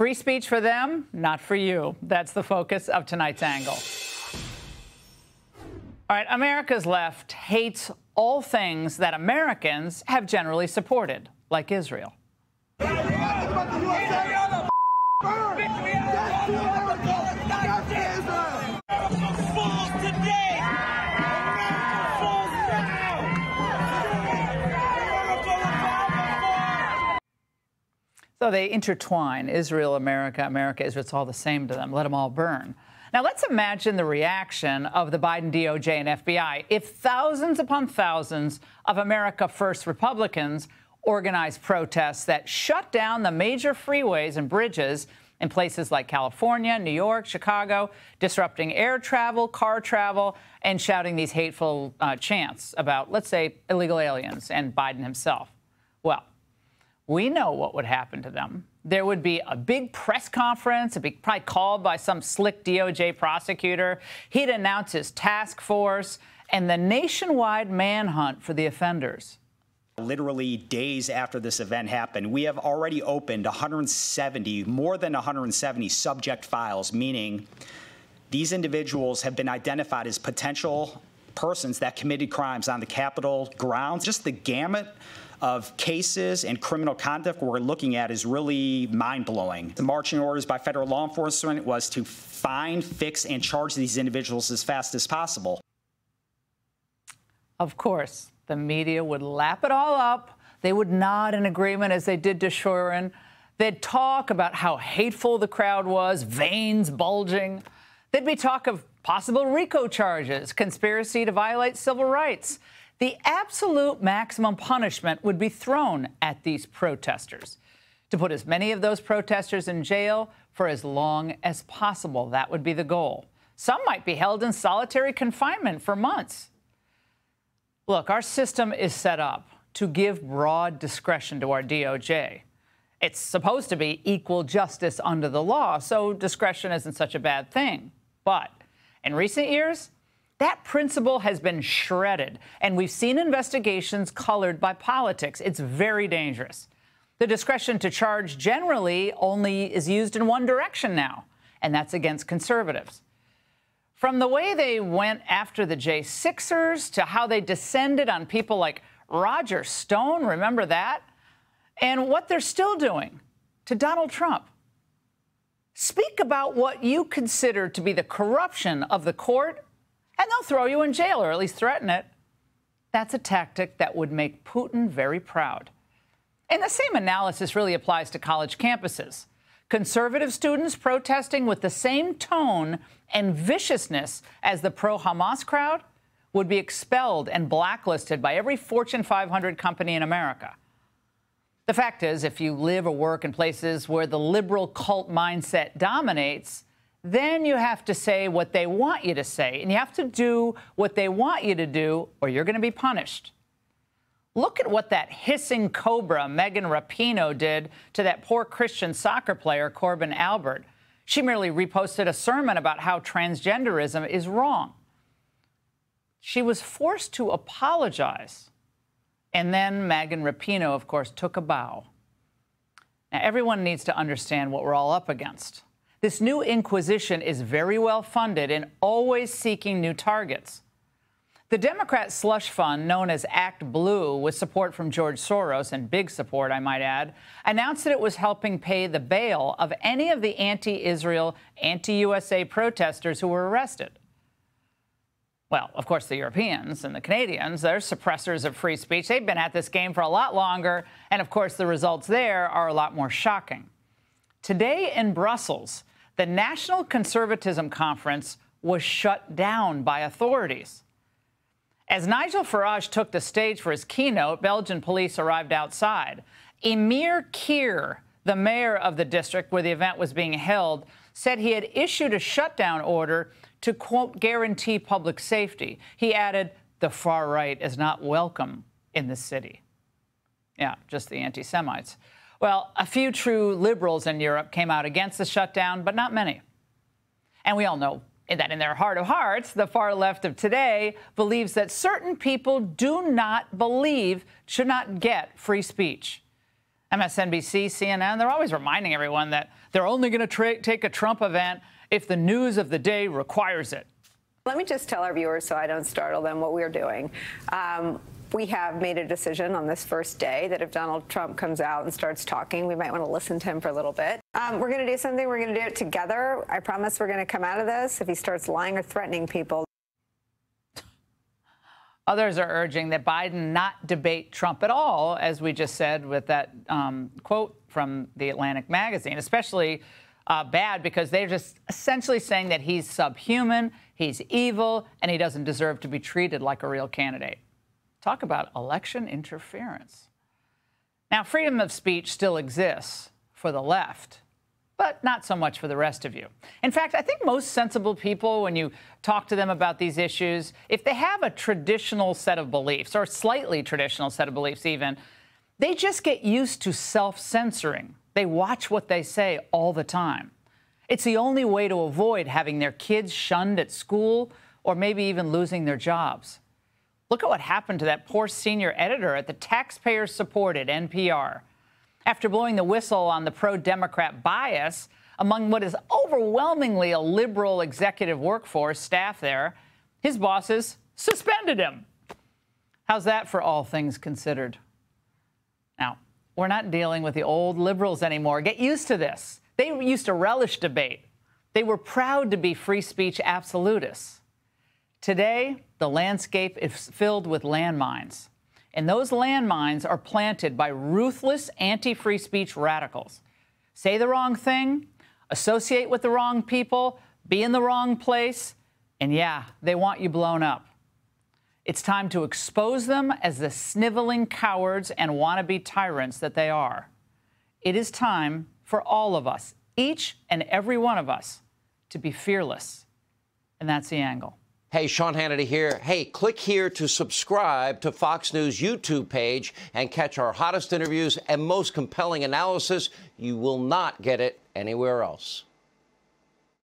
Free speech for them, not for you. That's the focus of tonight's Angle. All right, America's left hates all things that Americans have generally supported, like Israel. So they intertwine Israel, America, America, Israel. It's all the same to them. Let them all burn. Now, let's imagine the reaction of the Biden DOJ and FBI if thousands upon thousands of America First Republicans organized protests that shut down the major freeways and bridges in places like California, New York, Chicago, disrupting air travel, car travel, and shouting these hateful chants about, let's say, illegal aliens and Biden himself. Well, we know what would happen to them. There would be a big press conference. It'd be probably called by some slick DOJ prosecutor. He'd announce his task force and the nationwide manhunt for the offenders. Literally days after this event happened, we have already opened more than 170 subject files, meaning these individuals have been identified as potential persons that committed crimes on the Capitol grounds. Just the gamut of cases and criminal conduct we're looking at is really mind-blowing. The marching orders by federal law enforcement was to find, fix, and charge these individuals as fast as possible. Of course, the media would lap it all up. They would nod in agreement as they did to Shurin. They'd talk about how hateful the crowd was, veins bulging. There'd be talk of possible RICO charges, conspiracy to violate civil rights. The absolute maximum punishment would be thrown at these protesters to put as many of those protesters in jail for as long as possible. That would be the goal. Some might be held in solitary confinement for months. Look, our system is set up to give broad discretion to our DOJ. It's supposed to be equal justice under the law, so discretion isn't such a bad thing. But in recent years, that principle has been shredded, and we've seen investigations colored by politics. It's very dangerous. The discretion to charge generally only is used in one direction now, and that's against conservatives. From the way they went after the J6ers to how they descended on people like Roger Stone, remember that? And what they're still doing to Donald Trump. Speak about what you consider to be the corruption of the court, and they'll throw you in jail, or at least threaten it. That's a tactic that would make Putin very proud. And the same analysis really applies to college campuses. Conservative students protesting with the same tone and viciousness as the pro-Hamas crowd would be expelled and blacklisted by every Fortune 500 company in America. The fact is, if you live or work in places where the liberal cult mindset dominates, then you have to say what they want you to say, and you have to do what they want you to do, or you're going to be punished. Look at what that hissing cobra, Megan Rapinoe, did to that poor Christian soccer player, Corbin Albert. She merely reposted a sermon about how transgenderism is wrong. She was forced to apologize. And then Megan Rapinoe, of course, took a bow. Now, everyone needs to understand what we're all up against. This new inquisition is very well funded and always seeking new targets. The Democrat slush fund known as Act Blue, with support from George Soros, and big support, I might add, announced that it was helping pay the bail of any of the anti-Israel, anti-USA protesters who were arrested. Well, of course, the Europeans and the Canadians, they're suppressors of free speech. They've been at this game for a lot longer, and of course, the results there are a lot more shocking. Today in Brussels, the National Conservatism Conference was shut down by authorities. As Nigel Farage took the stage for his keynote, Belgian police arrived outside. Emir Keir, the mayor of the district where the event was being held, said he had issued a shutdown order to, quote, guarantee public safety. He added, the far right is not welcome in the city. Yeah, just the anti-Semites. Well, a few true liberals in Europe came out against the shutdown, but not many. And we all know that in their heart of hearts, the far left of today believes that certain people should not get free speech. MSNBC, CNN, they're always reminding everyone that they're only going to take a Trump event if the news of the day requires it. Let me just tell our viewers, so I don't startle them, what we're doing. We have made a decision on this first day that if Donald Trump comes out and starts talking, we might want to listen to him for a little bit. We're going to do something. We're going to do it together. I promise we're going to come out of this if he starts lying or threatening people. Others are urging that Biden not debate Trump at all, as we just said with that quote from the Atlantic magazine, especially bad because they're just essentially saying that he's subhuman, he's evil, and he doesn't deserve to be treated like a real candidate. Talk about election interference. Now, freedom of speech still exists for the left, but not so much for the rest of you. In fact, I think most sensible people, when you talk to them about these issues, if they have a traditional set of beliefs, or slightly traditional set of beliefs even, they just get used to self-censoring. They watch what they say all the time. It's the only way to avoid having their kids shunned at school or maybe even losing their jobs. Look at what happened to that poor senior editor at the taxpayer-supported NPR. After blowing the whistle on the pro-Democrat bias among what is overwhelmingly a liberal executive workforce staff there, his bosses suspended him. How's that for all things considered? Now, we're not dealing with the old liberals anymore. Get used to this. They used to relish debate. They were proud to be free speech absolutists. Today, the landscape is filled with landmines. And those landmines are planted by ruthless anti-free speech radicals. Say the wrong thing, associate with the wrong people, be in the wrong place, and yeah, they want you blown up. It's time to expose them as the sniveling cowards and wannabe tyrants that they are. It is time for all of us, each and every one of us, to be fearless. And that's the angle. Hey, Sean Hannity here. Hey, click here to subscribe to Fox News YouTube page and catch our hottest interviews and most compelling analysis. You will not get it anywhere else.